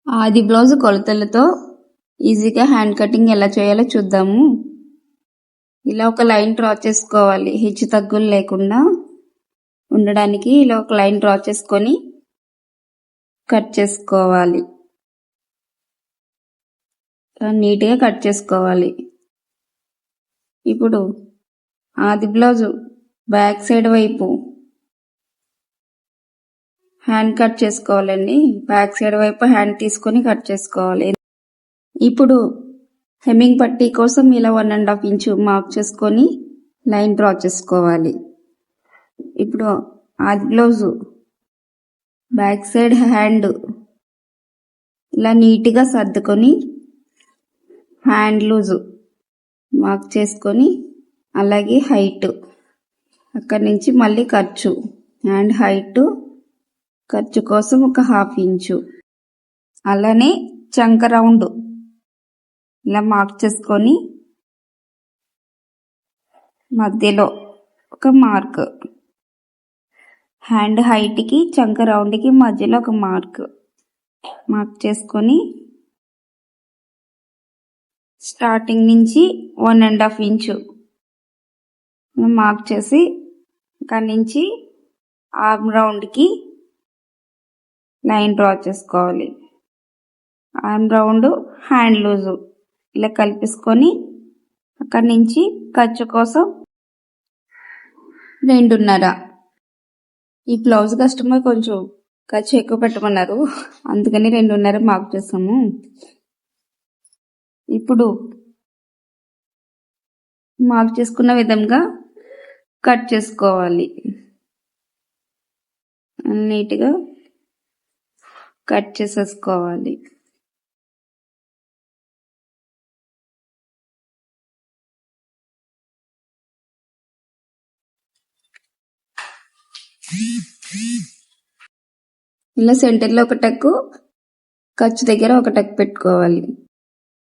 ఆది బ్లౌజ్ కొలతలతో ఈజీగా హ్యాండ్ కటింగ్ ఎలా చేయాలో చూద్దాము. ఇలా ఒక లైన్ డ్రా చేసుకోవాలి, హెచ్చు తగ్గులు లేకుండా ఉండడానికి. ఇలా ఒక లైన్ డ్రా చేసుకొని కట్ చేసుకోవాలి, నీట్గా కట్ చేసుకోవాలి. ఇప్పుడు ఆది బ్లౌజ్ బ్యాక్ సైడ్ వైపు హ్యాండ్ కట్ చేసుకోవాలండి. బ్యాక్ సైడ్ వైపు హ్యాండ్ తీసుకొని కట్ చేసుకోవాలి. ఇప్పుడు హెమ్మింగ్ పట్టీ కోసం ఇలా 1.5 ఇంచు మార్క్ చేసుకొని లైన్ డ్రా చేసుకోవాలి. ఇప్పుడు ఆది బ్లౌజ్ బ్యాక్ సైడ్ హ్యాండ్ ఇలా నీట్గా సర్దుకొని హ్యాండ్ లూజు మార్క్ చేసుకొని, అలాగే హైట్ అక్కడి నుంచి మళ్ళీ ఖర్చు, హ్యాండ్ హైట్ ఖర్చు కోసం ఒక 1/2 ఇంచు, అలానే చంక రౌండ్ ఇలా మార్క్ చేసుకొని మధ్యలో ఒక మార్క్, హ్యాండ్ హైట్కి చంక రౌండ్కి మధ్యలో ఒక మార్క్ చేసుకొని స్టార్టింగ్ నుంచి 1.5 ఇంచు మార్క్ చేసి అక్కడి నుంచి ఆర్మ్ రౌండ్కి లైన్ డ్రా చేసుకోవాలి. ఆర్మ్ రౌండ్ హ్యాండ్ లూజు ఇలా కలిపేసుకొని అక్కడి నుంచి ఖర్చు కోసం 2.5. ఈ బ్లౌజ్ కస్టమర్ కొంచెం ఖర్చు ఎక్కువ పెట్టమన్నారు, అందుకని 2.5 మార్క్ చేస్తాము. ఇప్పుడు మార్క్ చేసుకున్న విధంగా కట్ చేసుకోవాలి. నీట్గా కట్ చేసేసుకోవాలి. ఇలా సెంటర్లో ఒక టక్కు, ఖర్చు దగ్గర ఒక టక్ పెట్టుకోవాలి.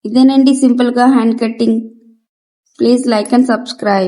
ఇదేనండి సింపుల్గా hand cutting. Please like and subscribe.